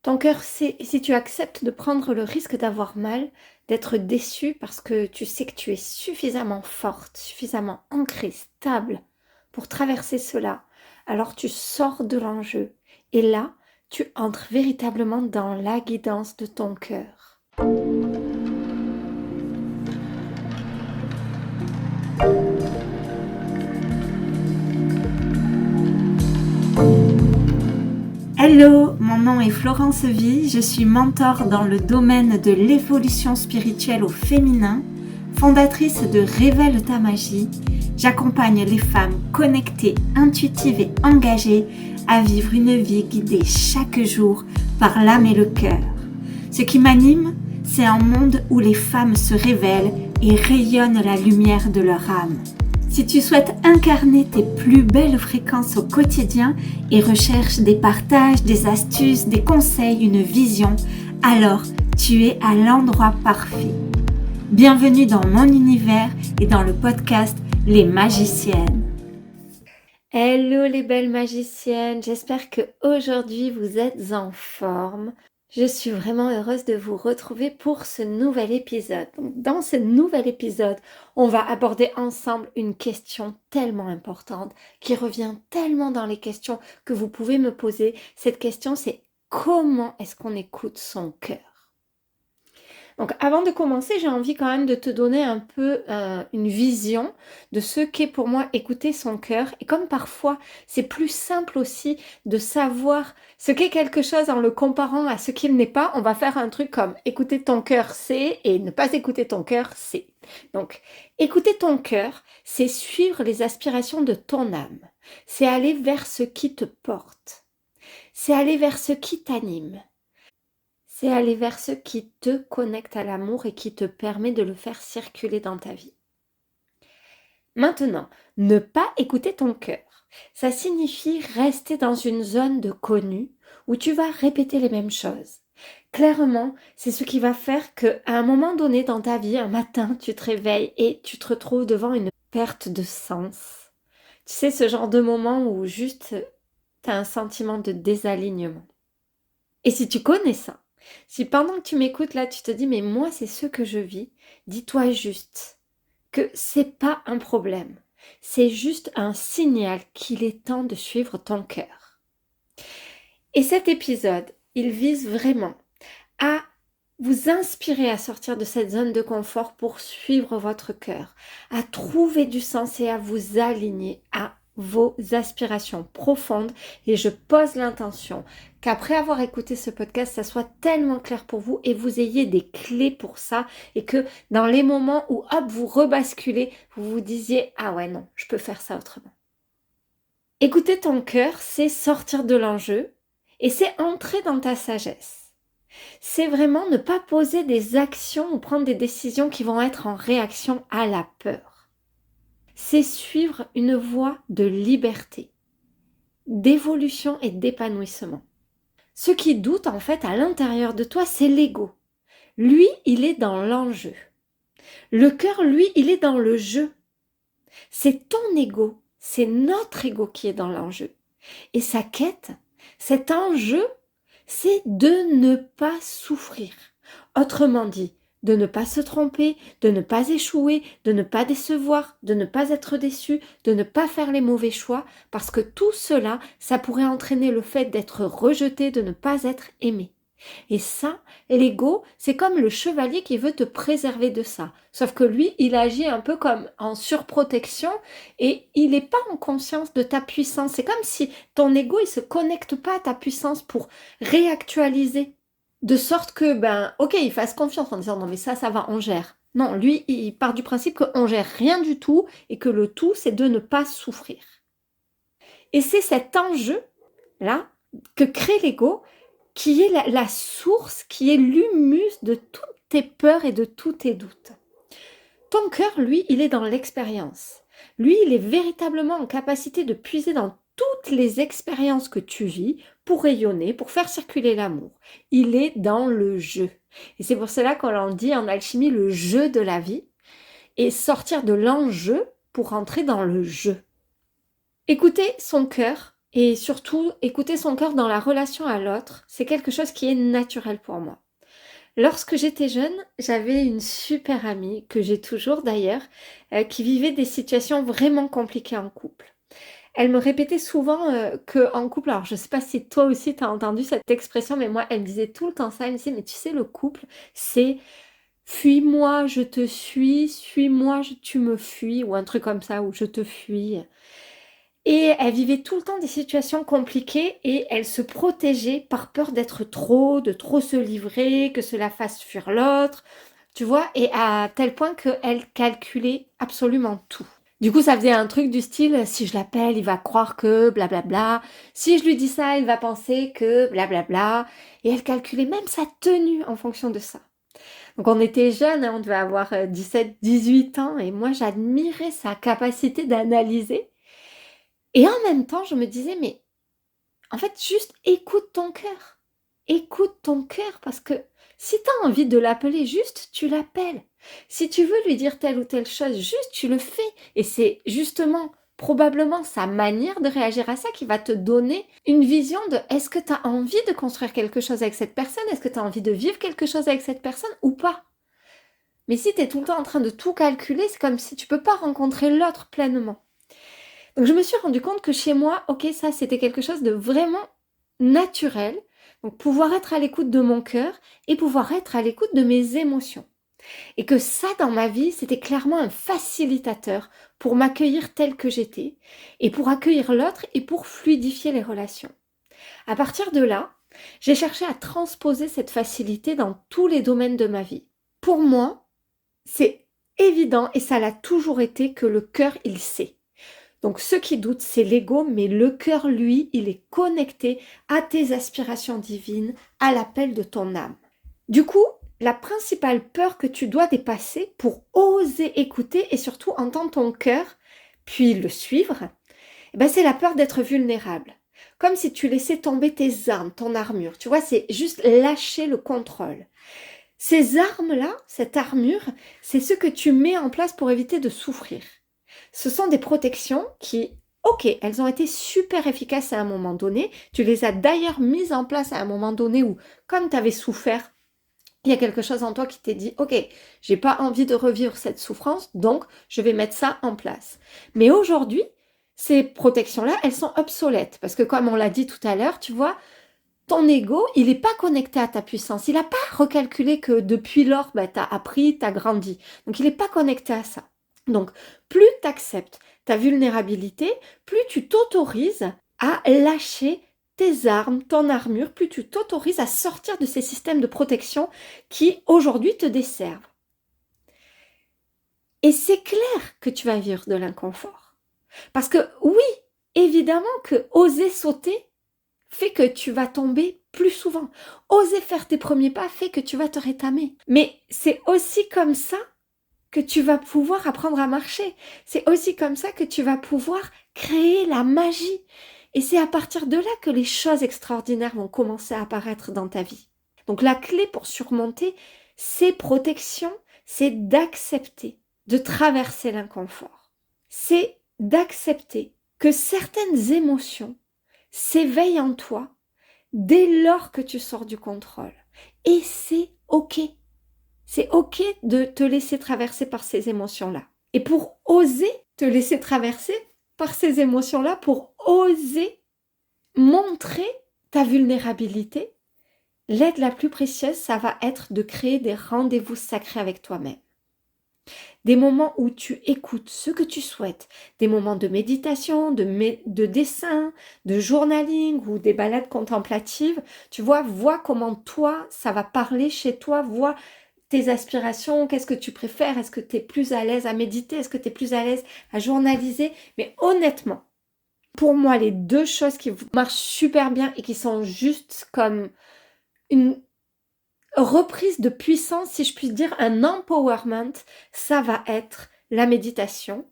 Ton cœur sait, et si tu acceptes de prendre le risque d'avoir mal, d'être déçu parce que tu sais que tu es suffisamment forte, suffisamment ancrée, stable pour traverser cela, alors tu sors de l'enjeu. Et là, tu entres véritablement dans la guidance de ton cœur. Hello, mon nom est Florence Vie, je suis mentor dans le domaine de l'évolution spirituelle au féminin, fondatrice de Révèle ta magie. J'accompagne les femmes connectées, intuitives et engagées à vivre une vie guidée chaque jour par l'âme et le cœur. Ce qui m'anime, c'est un monde où les femmes se révèlent et rayonnent la lumière de leur âme. Si tu souhaites incarner tes plus belles fréquences au quotidien et recherches des partages, des astuces, des conseils, une vision, alors tu es à l'endroit parfait. Bienvenue dans mon univers et dans le podcast Les Magiciennes. Hello les belles magiciennes, j'espère que aujourd'hui vous êtes en forme. Je suis vraiment heureuse de vous retrouver pour ce nouvel épisode. Donc, dans ce nouvel épisode, on va aborder ensemble une question tellement importante qui revient tellement dans les questions que vous pouvez me poser. Cette question, c'est comment est-ce qu'on écoute son cœur? Donc avant de commencer, j'ai envie quand même de te donner un peu une vision de ce qu'est pour moi écouter son cœur. Et comme parfois c'est plus simple aussi de savoir ce qu'est quelque chose en le comparant à ce qu'il n'est pas, on va faire un truc comme écouter ton cœur c'est et ne pas écouter ton cœur c'est. Donc écouter ton cœur, c'est suivre les aspirations de ton âme. C'est aller vers ce qui te porte. C'est aller vers ce qui t'anime. C'est aller vers ce qui te connecte à l'amour et qui te permet de le faire circuler dans ta vie. Maintenant, ne pas écouter ton cœur. Ça signifie rester dans une zone de connu où tu vas répéter les mêmes choses. Clairement, c'est ce qui va faire qu'à un moment donné dans ta vie, un matin, tu te réveilles et tu te retrouves devant une perte de sens. Tu sais, ce genre de moment où juste tu as un sentiment de désalignement. Et si tu connais ça, si pendant que tu m'écoutes là, tu te dis mais moi c'est ce que je vis, dis-toi juste que c'est pas un problème. C'est juste un signal qu'il est temps de suivre ton cœur. Et cet épisode, il vise vraiment à vous inspirer à sortir de cette zone de confort pour suivre votre cœur, à trouver du sens et à vous aligner à vos aspirations profondes. Et je pose l'intention qu'après avoir écouté ce podcast, ça soit tellement clair pour vous et vous ayez des clés pour ça et que dans les moments où hop, vous rebasculez, vous vous disiez « Ah ouais, non, je peux faire ça autrement ». Écouter ton cœur, c'est sortir de l'enjeu et c'est entrer dans ta sagesse. C'est vraiment ne pas poser des actions ou prendre des décisions qui vont être en réaction à la peur. C'est suivre une voie de liberté, d'évolution et d'épanouissement. Ce qui doute en fait à l'intérieur de toi, c'est l'ego. Lui, il est dans l'enjeu. Le cœur, lui, il est dans le jeu. C'est ton ego, c'est notre ego qui est dans l'enjeu. Et sa quête, cet enjeu, c'est de ne pas souffrir. Autrement dit, de ne pas se tromper, de ne pas échouer, de ne pas décevoir, de ne pas être déçu, de ne pas faire les mauvais choix, parce que tout cela, ça pourrait entraîner le fait d'être rejeté, de ne pas être aimé. Et ça, l'ego, c'est comme le chevalier qui veut te préserver de ça. Sauf que lui, il agit un peu comme en surprotection et il n'est pas en conscience de ta puissance. C'est comme si ton ego, il se connecte pas à ta puissance pour réactualiser. De sorte que, ok, il fasse confiance en disant non mais ça va, on gère. Non, lui, il part du principe qu'on gère rien du tout et que le tout, c'est de ne pas souffrir. Et c'est cet enjeu-là que crée l'ego qui est la source, qui est l'humus de toutes tes peurs et de tous tes doutes. Ton cœur, lui, il est dans l'expérience. Lui, il est véritablement en capacité de puiser dans toutes les expériences que tu vis pour rayonner, pour faire circuler l'amour. Il est dans le jeu. Et c'est pour cela qu'on en dit en alchimie le jeu de la vie et sortir de l'enjeu pour entrer dans le jeu. Écouter son cœur, Et surtout, écouter son cœur dans la relation à l'autre, c'est quelque chose qui est naturel pour moi. Lorsque j'étais jeune, j'avais une super amie, que j'ai toujours d'ailleurs, qui vivait des situations vraiment compliquées en couple. Elle me répétait souvent que en couple, alors je sais pas si toi aussi tu as entendu cette expression, mais moi elle me disait tout le temps ça, elle me disait mais tu sais le couple c'est fuis-moi, je te suis-moi, tu me fuis, ou un truc comme ça, ou je te fuis. Et elle vivait tout le temps des situations compliquées et elle se protégeait par peur d'être trop, de trop se livrer, que cela fasse fuir l'autre, tu vois, et à tel point qu'elle calculait absolument tout. Du coup, ça faisait un truc du style, si je l'appelle, il va croire que blablabla, si je lui dis ça, il va penser que blablabla, et elle calculait même sa tenue en fonction de ça. Donc on était jeunes, hein, on devait avoir 17, 18 ans, et moi j'admirais sa capacité d'analyser. Et en même temps, je me disais, mais en fait, juste écoute ton cœur. Écoute ton cœur, parce que si tu as envie de l'appeler, juste tu l'appelles. Si tu veux lui dire telle ou telle chose, juste tu le fais. Et c'est justement probablement sa manière de réagir à ça qui va te donner une vision de est-ce que tu as envie de construire quelque chose avec cette personne, est-ce que tu as envie de vivre quelque chose avec cette personne ou pas. Mais si tu es tout le temps en train de tout calculer, c'est comme si tu peux pas rencontrer l'autre pleinement. Donc je me suis rendu compte que chez moi, ok, ça c'était quelque chose de vraiment naturel. Donc pouvoir être à l'écoute de mon cœur et pouvoir être à l'écoute de mes émotions. Et que ça dans ma vie, c'était clairement un facilitateur pour m'accueillir telle que j'étais et pour accueillir l'autre et pour fluidifier les relations. À partir de là, j'ai cherché à transposer cette facilité dans tous les domaines de ma vie. Pour moi, c'est évident et ça l'a toujours été que le cœur, il sait. Donc ceux qui doutent, c'est l'ego, mais le cœur, lui, il est connecté à tes aspirations divines, à l'appel de ton âme. Du coup, la principale peur que tu dois dépasser pour oser écouter et surtout entendre ton cœur, puis le suivre, c'est la peur d'être vulnérable. Comme si tu laissais tomber tes armes, ton armure. Tu vois, c'est juste lâcher le contrôle. Ces armes-là, cette armure, c'est ce que tu mets en place pour éviter de souffrir. Ce sont des protections qui, ok, elles ont été super efficaces à un moment donné. Tu les as d'ailleurs mises en place à un moment donné où, comme tu avais souffert, il y a quelque chose en toi qui t'est dit, ok, j'ai pas envie de revivre cette souffrance, donc je vais mettre ça en place. Mais aujourd'hui, ces protections-là, elles sont obsolètes. Parce que comme on l'a dit tout à l'heure, tu vois, ton ego, il n'est pas connecté à ta puissance. Il n'a pas recalculé que depuis lors, tu as appris, tu as grandi. Donc, il n'est pas connecté à ça. Donc, plus tu acceptes ta vulnérabilité, plus tu t'autorises à lâcher tes armes, ton armure, plus tu t'autorises à sortir de ces systèmes de protection qui, aujourd'hui, te desservent. Et c'est clair que tu vas vivre de l'inconfort. Parce que oui, évidemment que oser sauter fait que tu vas tomber plus souvent. Oser faire tes premiers pas fait que tu vas te rétamer. Mais c'est aussi comme ça que tu vas pouvoir apprendre à marcher. C'est aussi comme ça que tu vas pouvoir créer la magie. Et c'est à partir de là que les choses extraordinaires vont commencer à apparaître dans ta vie. Donc la clé pour surmonter ces protections, c'est d'accepter de traverser l'inconfort. C'est d'accepter que certaines émotions s'éveillent en toi dès lors que tu sors du contrôle. Et c'est ok. C'est ok de te laisser traverser par ces émotions-là. Et pour oser te laisser traverser par ces émotions-là, pour oser montrer ta vulnérabilité, l'aide la plus précieuse, ça va être de créer des rendez-vous sacrés avec toi-même. Des moments où tu écoutes ce que tu souhaites, des moments de méditation, de dessin, de journaling ou des balades contemplatives. Tu vois comment toi, ça va parler chez toi, vois tes aspirations, qu'est-ce que tu préfères, est-ce que tu es plus à l'aise à méditer, est-ce que tu es plus à l'aise à journaliser. Mais honnêtement, pour moi, les deux choses qui marchent super bien et qui sont juste comme une reprise de puissance, si je puis dire, un empowerment, ça va être la méditation.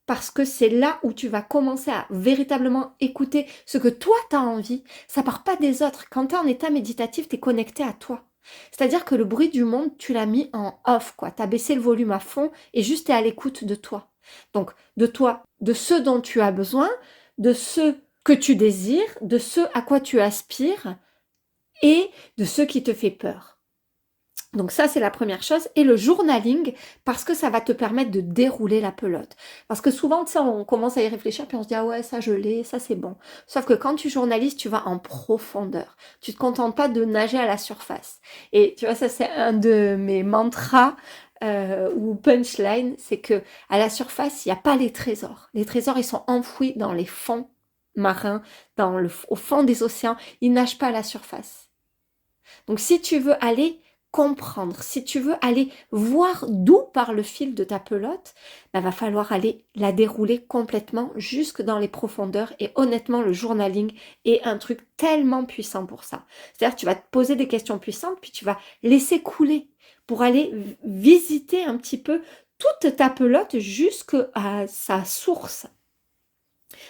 Parce que c'est là où tu vas commencer à véritablement écouter ce que toi tu as envie. Ça part pas des autres. Quand tu es en état méditatif, tu es connecté à toi. C'est-à-dire que le bruit du monde, tu l'as mis en off, quoi. Tu as baissé le volume à fond et juste tu es à l'écoute de toi. Donc, de toi, de ce dont tu as besoin, de ce que tu désires, de ce à quoi tu aspires et de ce qui te fait peur. Donc ça, c'est la première chose. Et le journaling, parce que ça va te permettre de dérouler la pelote. Parce que souvent, tu sais, on commence à y réfléchir, puis on se dit, ah ouais, ça je l'ai, ça c'est bon. Sauf que quand tu journalises, tu vas en profondeur. Tu te contentes pas de nager à la surface. Et tu vois, ça c'est un de mes mantras ou punchline, c'est que à la surface, il n'y a pas les trésors. Les trésors, ils sont enfouis dans les fonds marins, au fond des océans. Ils nagent pas à la surface. Donc si tu veux aller comprendre, si tu veux aller voir d'où part le fil de ta pelote, bah, va falloir aller la dérouler complètement jusque dans les profondeurs. Et honnêtement, le journaling est un truc tellement puissant pour ça. C'est-à-dire tu vas te poser des questions puissantes, puis tu vas laisser couler pour aller visiter un petit peu toute ta pelote jusqu'à sa source.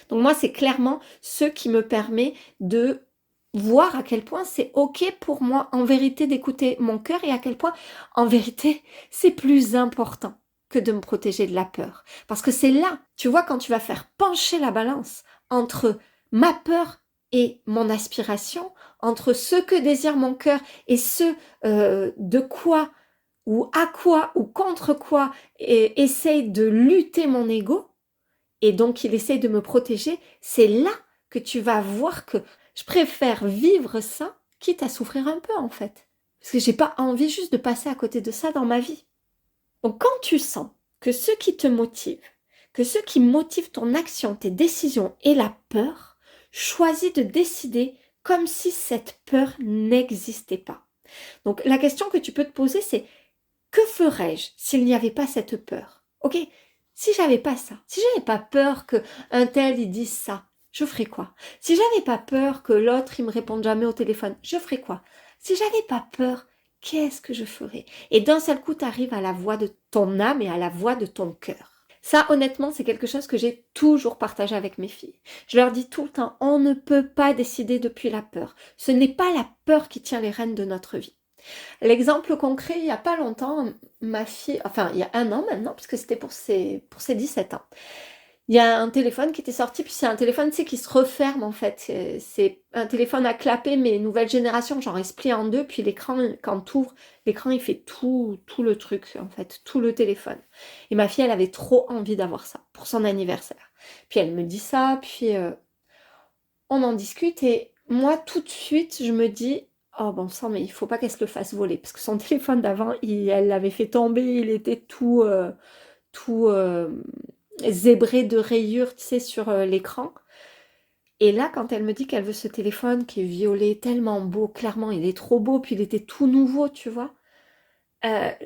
Donc moi, c'est clairement ce qui me permet de voir à quel point c'est ok pour moi en vérité d'écouter mon cœur et à quel point en vérité c'est plus important que de me protéger de la peur. Parce que c'est là, tu vois, quand tu vas faire pencher la balance entre ma peur et mon aspiration, entre ce que désire mon cœur et ce de quoi ou à quoi ou contre quoi essaye de lutter mon ego, et donc il essaye de me protéger, c'est là que tu vas voir que je préfère vivre ça, quitte à souffrir un peu en fait. Parce que j'ai pas envie juste de passer à côté de ça dans ma vie. Donc quand tu sens que ce qui te motive, que ce qui motive ton action, tes décisions est la peur, choisis de décider comme si cette peur n'existait pas. Donc la question que tu peux te poser, c'est que ferais-je s'il n'y avait pas cette peur? Ok, si j'avais pas ça, si j'avais pas peur que un tel il dise ça, je ferais quoi? Si j'avais pas peur que l'autre il me réponde jamais au téléphone, je ferais quoi? Si j'avais pas peur, qu'est-ce que je ferais? Et d'un seul coup, tu arrives à la voix de ton âme et à la voix de ton cœur. Ça, honnêtement, c'est quelque chose que j'ai toujours partagé avec mes filles. Je leur dis tout le temps, on ne peut pas décider depuis la peur. Ce n'est pas la peur qui tient les rênes de notre vie. L'exemple concret, il n'y a pas longtemps, ma fille, enfin il y a 1 an maintenant, puisque c'était pour ses 17 ans. Il y a un téléphone qui était sorti, puis c'est un téléphone, tu sais, qui se referme en fait. C'est un téléphone à clapper, mais nouvelle génération, genre il se plie en deux, puis l'écran, quand tu ouvres, l'écran il fait tout le truc, en fait, tout le téléphone. Et ma fille, elle avait trop envie d'avoir ça pour son anniversaire. Puis elle me dit ça, puis on en discute, et moi tout de suite, je me dis, oh bon sang, mais il faut pas qu'elle se le fasse voler, parce que son téléphone d'avant, elle l'avait fait tomber, il était tout zébré de rayures, tu sais, sur l'écran. Et là, quand elle me dit qu'elle veut ce téléphone qui est violet, tellement beau, clairement, il est trop beau, puis il était tout nouveau, tu vois,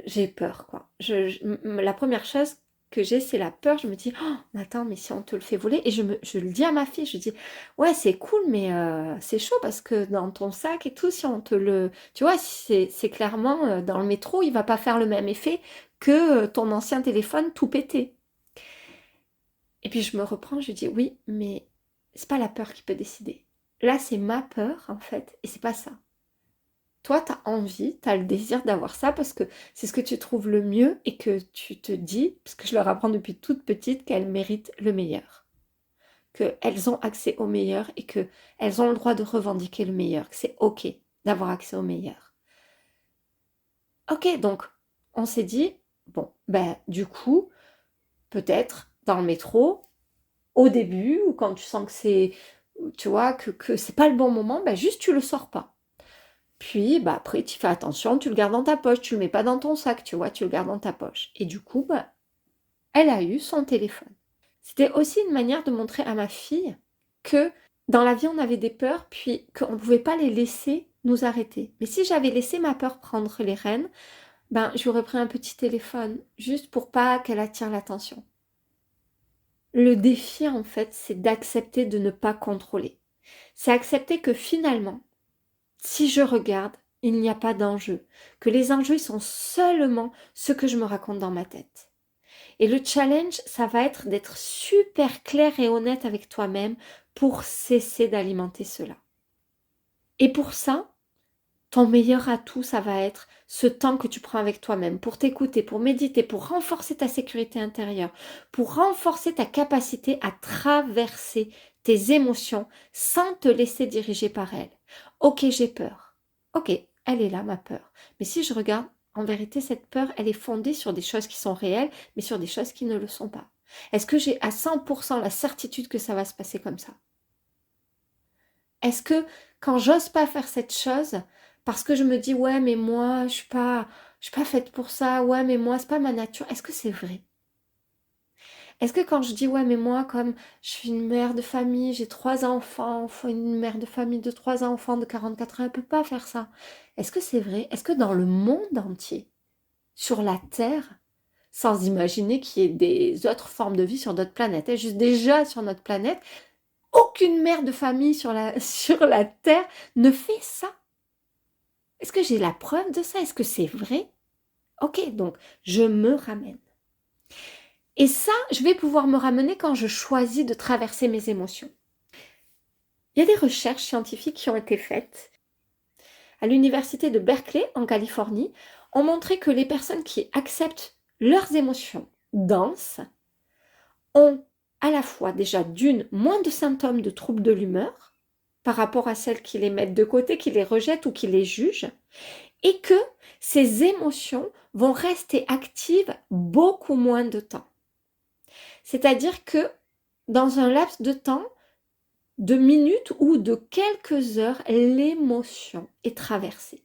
j'ai peur, quoi. La première chose que j'ai, c'est la peur. Je me dis, oh, mais attends, mais si on te le fait voler, et je le dis à ma fille, je dis, ouais, c'est cool, mais c'est chaud parce que dans ton sac et tout, si on te le, tu vois, c'est clairement dans le métro, il va pas faire le même effet que ton ancien téléphone tout pété. Et puis je me reprends, je dis, oui, mais c'est pas la peur qui peut décider. Là, c'est ma peur, en fait, et c'est pas ça. Toi, tu as envie, tu as le désir d'avoir ça parce que c'est ce que tu trouves le mieux et que tu te dis, parce que je leur apprends depuis toute petite qu'elles méritent le meilleur, qu'elles ont accès au meilleur et qu'elles ont le droit de revendiquer le meilleur, que c'est OK d'avoir accès au meilleur. OK, donc on s'est dit, bon, ben du coup, peut-être dans le métro, au début, ou quand tu sens que c'est, tu vois, que c'est pas le bon moment, ben juste tu le sors pas. Puis, bah, après, tu fais attention, tu le gardes dans ta poche, tu le mets pas dans ton sac, tu vois, tu le gardes dans ta poche. Et du coup, bah, elle a eu son téléphone. C'était aussi une manière de montrer à ma fille que dans la vie, on avait des peurs, puis qu'on ne pouvait pas les laisser nous arrêter. Mais si j'avais laissé ma peur prendre les rênes, ben, j'aurais pris un petit téléphone, juste pour pas qu'elle attire l'attention. Le défi, en fait, c'est d'accepter de ne pas contrôler. C'est accepter que finalement, si je regarde, il n'y a pas d'enjeu, que les enjeux ils sont seulement ce que je me raconte dans ma tête. Et le challenge, ça va être d'être super clair et honnête avec toi-même pour cesser d'alimenter cela. Et pour ça, ton meilleur atout, ça va être ce temps que tu prends avec toi-même pour t'écouter, pour méditer, pour renforcer ta sécurité intérieure, pour renforcer ta capacité à traverser tes émotions sans te laisser diriger par elles. Ok, j'ai peur. Ok, elle est là, ma peur. Mais si je regarde, en vérité, cette peur, elle est fondée sur des choses qui sont réelles, mais sur des choses qui ne le sont pas. Est-ce que j'ai à 100% la certitude que ça va se passer comme ça? Est-ce que quand j'ose pas faire cette chose, parce que je me dis ouais mais moi je suis pas faite pour ça, ouais mais moi c'est pas ma nature, est-ce que c'est vrai? Est-ce que quand je dis ouais mais moi comme je suis une mère de famille, j'ai 3 enfants, faut une mère de famille de 3 enfants de 44 ans, elle peut pas faire ça. Est-ce que c'est vrai? Est-ce que dans le monde entier, sur la Terre, sans imaginer qu'il y ait des autres formes de vie sur d'autres planètes, hein, juste déjà sur notre planète, aucune mère de famille sur sur la Terre ne fait ça. Est-ce que j'ai la preuve de ça? Est-ce que c'est vrai? Ok, donc je me ramène. Et ça, je vais pouvoir me ramener quand je choisis de traverser mes émotions. Il y a des recherches scientifiques qui ont été faites à l'université de Berkeley, en Californie, ont montré que les personnes qui acceptent leurs émotions denses ont à la fois déjà d'une moins de symptômes de troubles de l'humeur par rapport à celles qui les mettent de côté, qui les rejettent ou qui les jugent, et que ces émotions vont rester actives beaucoup moins de temps. C'est-à-dire que dans un laps de temps, de minutes ou de quelques heures, l'émotion est traversée.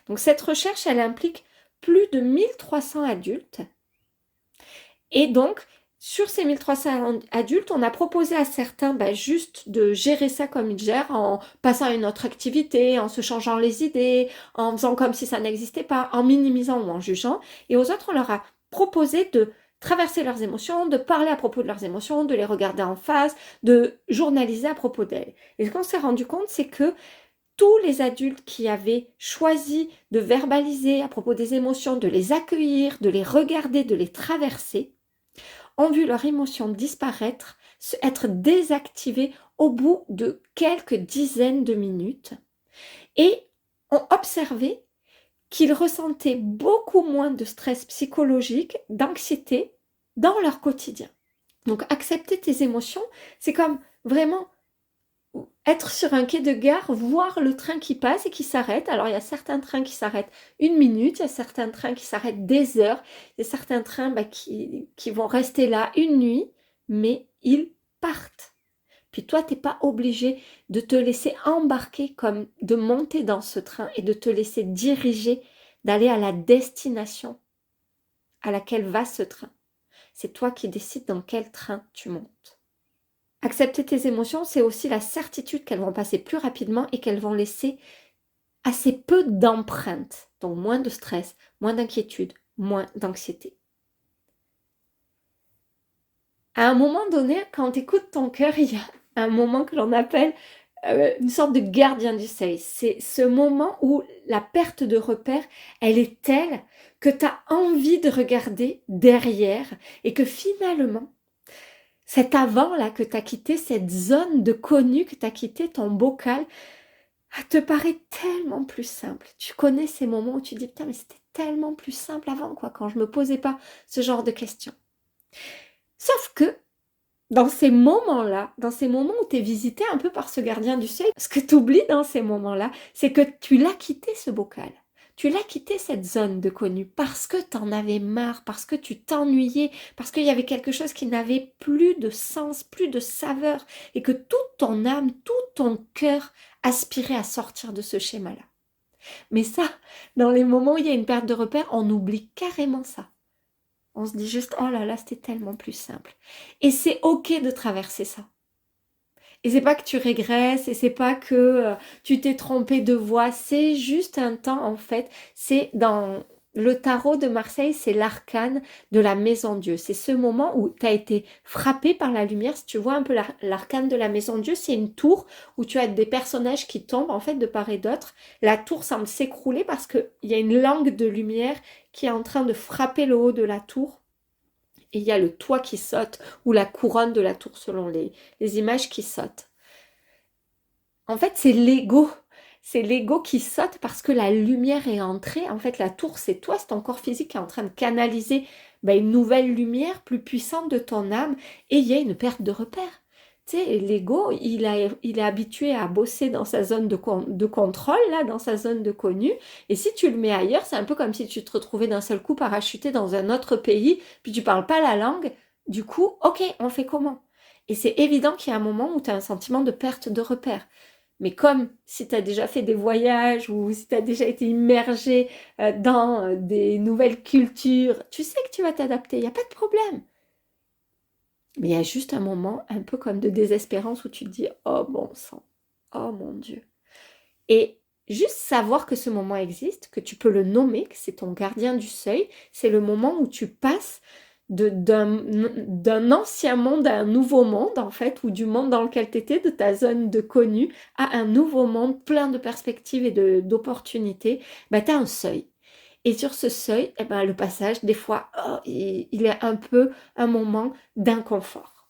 Donc cette recherche, elle implique plus de 1300 adultes. Et donc, sur ces 1300 adultes, on a proposé à certains juste de gérer ça comme ils gèrent, en passant à une autre activité, en se changeant les idées, en faisant comme si ça n'existait pas, en minimisant ou en jugeant. Et aux autres, on leur a proposé de traverser leurs émotions, de parler à propos de leurs émotions, de les regarder en face, de journaliser à propos d'elles. Et ce qu'on s'est rendu compte, c'est que tous les adultes qui avaient choisi de verbaliser à propos des émotions, de les accueillir, de les regarder, de les traverser, ont vu leur émotion disparaître, être désactivée au bout de quelques dizaines de minutes et ont observé qu'ils ressentaient beaucoup moins de stress psychologique, d'anxiété dans leur quotidien. Donc accepter tes émotions, c'est comme vraiment être sur un quai de gare, voir le train qui passe et qui s'arrête. Alors il y a certains trains qui s'arrêtent 1 minute, il y a certains trains qui s'arrêtent des heures, il y a certains trains qui vont rester là une nuit, mais ils partent. Puis toi, tu n'es pas obligé de te laisser embarquer, comme de monter dans ce train et de te laisser diriger, d'aller à la destination à laquelle va ce train. C'est toi qui décides dans quel train tu montes. Accepter tes émotions, c'est aussi la certitude qu'elles vont passer plus rapidement et qu'elles vont laisser assez peu d'empreintes, donc moins de stress, moins d'inquiétude, moins d'anxiété. À un moment donné, quand tu écoutes ton cœur, il y a un moment que l'on appelle une sorte de gardien du seuil. C'est ce moment où la perte de repère, elle est telle que tu as envie de regarder derrière et que finalement, cet avant-là que tu as quitté, cette zone de connu que tu as quitté, ton bocal, te paraît tellement plus simple. Tu connais ces moments où tu dis, putain, mais c'était tellement plus simple avant, quoi, quand je me posais pas ce genre de questions. Sauf que, dans ces moments-là, dans ces moments où tu es visité un peu par ce gardien du seuil, ce que tu oublies dans ces moments-là, c'est que tu l'as quitté ce bocal. Tu l'as quitté cette zone de connu parce que tu en avais marre, parce que tu t'ennuyais, parce qu'il y avait quelque chose qui n'avait plus de sens, plus de saveur, et que toute ton âme, tout ton cœur aspirait à sortir de ce schéma-là. Mais ça, dans les moments où il y a une perte de repère, on oublie carrément ça. On se dit juste, oh là là, c'était tellement plus simple. Et c'est ok de traverser ça. Et c'est pas que tu régresses, et c'est pas que tu t'es trompé de voie, c'est juste un temps en fait. C'est dans le tarot de Marseille, c'est l'arcane de la maison Dieu. C'est ce moment où tu as été frappé par la lumière. Si tu vois un peu l'arcane de la maison Dieu, c'est une tour où tu as des personnages qui tombent en fait de part et d'autre. La tour semble s'écrouler parce qu'il y a une langue de lumière qui est en train de frapper le haut de la tour. Et il y a le toit qui saute ou la couronne de la tour selon les images qui sautent. En fait, c'est l'ego. c'est l'ego qui saute parce que la lumière est entrée. En fait, la tour, c'est toi, c'est ton corps physique qui est en train de canaliser une nouvelle lumière plus puissante de ton âme et il y a une perte de repère. Tu sais, l'ego, il est habitué à bosser dans sa zone de contrôle, là, dans sa zone de connu. Et si tu le mets ailleurs, c'est un peu comme si tu te retrouvais d'un seul coup parachuté dans un autre pays, puis tu parles pas la langue. Du coup, ok, on fait comment? Et c'est évident qu'il y a un moment où tu as un sentiment de perte de repère. Mais comme si tu as déjà fait des voyages ou si tu as déjà été immergé dans des nouvelles cultures, tu sais que tu vas t'adapter, il n'y a pas de problème. Mais il y a juste un moment un peu comme de désespérance où tu te dis oh bon sang, oh mon Dieu. Et juste savoir que ce moment existe, que tu peux le nommer, que c'est ton gardien du seuil, c'est le moment où tu passes d'un ancien monde à un nouveau monde, en fait, ou du monde dans lequel tu étais, de ta zone de connu, à un nouveau monde plein de perspectives et d'opportunités. Tu as un seuil. Et sur ce seuil, le passage, des fois, il est un peu un moment d'inconfort.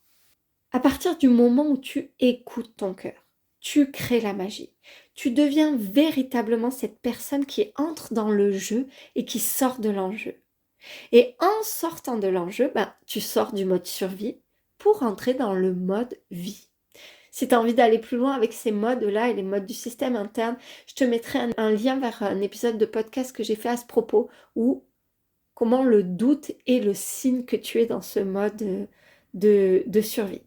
À partir du moment où tu écoutes ton cœur, tu crées la magie. Tu deviens véritablement cette personne qui entre dans le jeu et qui sort de l'enjeu. Et en sortant de l'enjeu, tu sors du mode survie pour entrer dans le mode vie. Si tu as envie d'aller plus loin avec ces modes-là et les modes du système interne, je te mettrai un lien vers un épisode de podcast que j'ai fait à ce propos où comment le doute est le signe que tu es dans ce mode de survie.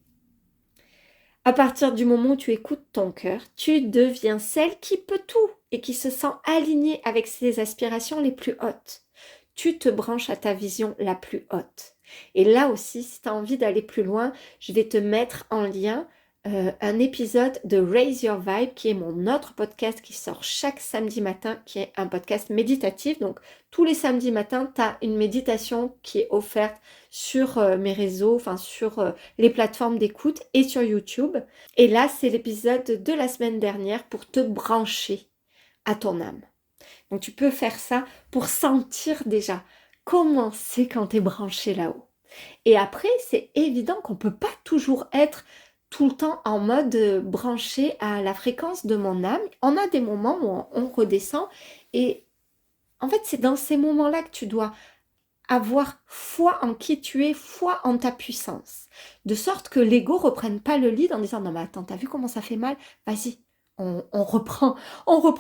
À partir du moment où tu écoutes ton cœur, tu deviens celle qui peut tout et qui se sent alignée avec ses aspirations les plus hautes. Tu te branches à ta vision la plus haute. Et là aussi, si tu as envie d'aller plus loin, je vais te mettre en lien un épisode de Raise Your Vibe, qui est mon autre podcast qui sort chaque samedi matin, qui est un podcast méditatif. Donc, tous les samedis matins, tu as une méditation qui est offerte sur mes réseaux, enfin sur les plateformes d'écoute et sur YouTube. Et là, c'est l'épisode de la semaine dernière pour te brancher à ton âme. Donc, tu peux faire ça pour sentir déjà comment c'est quand tu es branché là-haut. Et après, c'est évident qu'on ne peut pas toujours être tout le temps en mode branché à la fréquence de mon âme. On a des moments où on redescend et en fait, c'est dans ces moments-là que tu dois avoir foi en qui tu es, foi en ta puissance. De sorte que l'ego ne reprenne pas le lead en disant non mais attends, t'as vu comment ça fait mal? Vas-y, on reprend,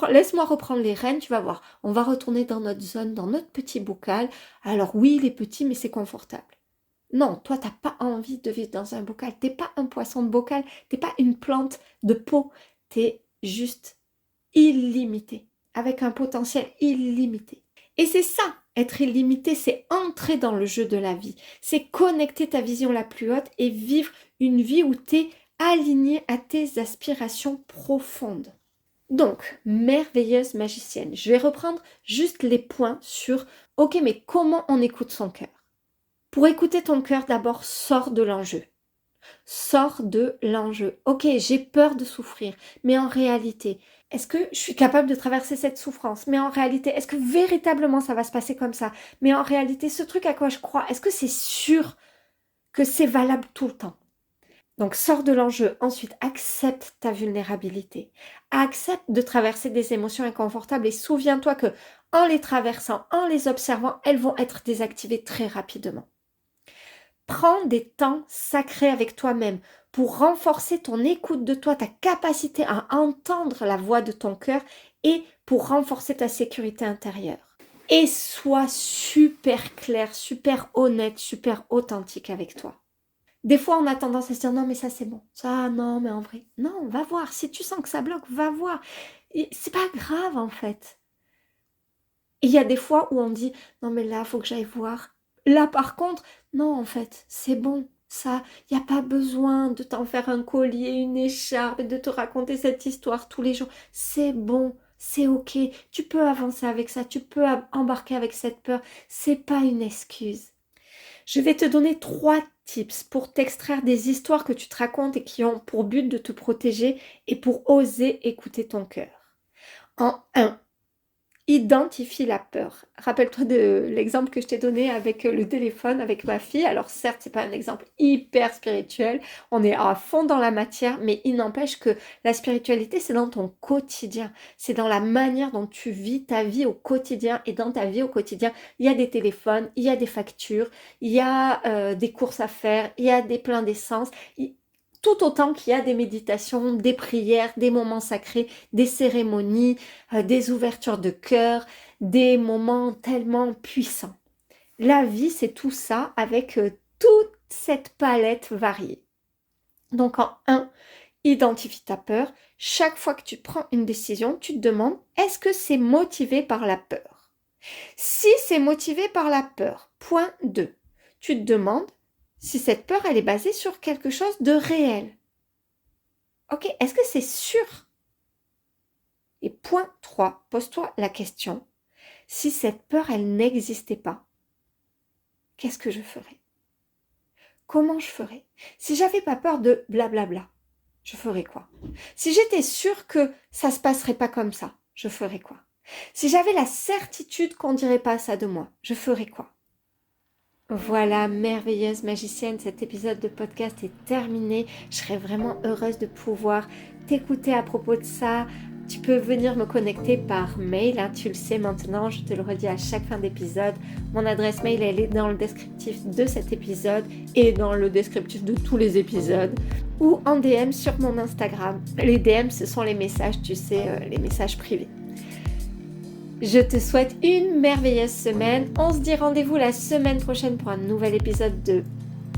laisse-moi reprendre les rênes, tu vas voir. On va retourner dans notre zone, dans notre petit bocal. Alors oui, il est petit, mais c'est confortable. Non, toi, t'as pas envie de vivre dans un bocal. T'es pas un poisson de bocal. T'es pas une plante de peau. T'es juste illimité, avec un potentiel illimité. Et c'est ça, être illimité, c'est entrer dans le jeu de la vie. C'est connecter ta vision la plus haute et vivre une vie où t'es aligné à tes aspirations profondes. Donc, merveilleuse magicienne, je vais reprendre juste les points sur, ok, mais comment on écoute son cœur? Pour écouter ton cœur, d'abord, sors de l'enjeu. Sors de l'enjeu. Ok, j'ai peur de souffrir, mais en réalité, est-ce que je suis capable de traverser cette souffrance? Mais en réalité, est-ce que véritablement ça va se passer comme ça? Mais en réalité, ce truc à quoi je crois, est-ce que c'est sûr que c'est valable tout le temps? Donc, sors de l'enjeu. Ensuite, accepte ta vulnérabilité. Accepte de traverser des émotions inconfortables et souviens-toi que en les traversant, en les observant, elles vont être désactivées très rapidement. Prends des temps sacrés avec toi-même pour renforcer ton écoute de toi, ta capacité à entendre la voix de ton cœur et pour renforcer ta sécurité intérieure. Et sois super clair, super honnête, super authentique avec toi. Des fois, on a tendance à se dire non, mais ça c'est bon. Ça, non, mais en vrai, non, va voir. Si tu sens que ça bloque, va voir. C'est pas grave en fait. Et il y a des fois où on dit non, mais là, il faut que j'aille voir. Là, par contre, non, en fait, c'est bon. Ça, il n'y a pas besoin de t'en faire un collier, une écharpe et de te raconter cette histoire tous les jours. C'est bon, c'est ok. Tu peux avancer avec ça, tu peux embarquer avec cette peur. C'est pas une excuse. Je vais te donner 3 tips pour t'extraire des histoires que tu te racontes et qui ont pour but de te protéger et pour oser écouter ton cœur. En 1, identifie la peur. Rappelle-toi de l'exemple que je t'ai donné avec le téléphone, avec ma fille. Alors certes, c'est pas un exemple hyper spirituel, on est à fond dans la matière, mais il n'empêche que la spiritualité, c'est dans ton quotidien. C'est dans la manière dont tu vis ta vie au quotidien. Et dans ta vie au quotidien, il y a des téléphones, il y a des factures, il y a des courses à faire, il y a des pleins d'essence. Tout autant qu'il y a des méditations, des prières, des moments sacrés, des cérémonies, des ouvertures de cœur, des moments tellement puissants. La vie, c'est tout ça avec toute cette palette variée. Donc en un, identifie ta peur. Chaque fois que tu prends une décision, tu te demandes, est-ce que c'est motivé par la peur? Si c'est motivé par la peur, point 2, tu te demandes si cette peur, elle est basée sur quelque chose de réel. Ok, est-ce que c'est sûr? Et point 3, pose-toi la question, si cette peur, elle n'existait pas, qu'est-ce que je ferais? Comment je ferais? Si j'avais pas peur de blablabla, je ferais quoi? Si j'étais sûre que ça se passerait pas comme ça, je ferais quoi? Si j'avais la certitude qu'on dirait pas ça de moi, je ferais quoi? Voilà, merveilleuse magicienne, cet épisode de podcast est terminé. Je serais vraiment heureuse de pouvoir t'écouter à propos de ça. Tu peux venir me connecter par mail, hein, tu le sais maintenant, je te le redis à chaque fin d'épisode. Mon adresse mail, elle est dans le descriptif de cet épisode et dans le descriptif de tous les épisodes ou en DM sur mon Instagram. Les DM, ce sont les messages, tu sais, les messages privés. Je te souhaite une merveilleuse semaine. On se dit rendez-vous la semaine prochaine pour un nouvel épisode de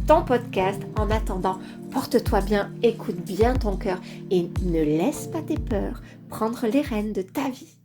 ton podcast. En attendant, porte-toi bien, écoute bien ton cœur et ne laisse pas tes peurs prendre les rênes de ta vie.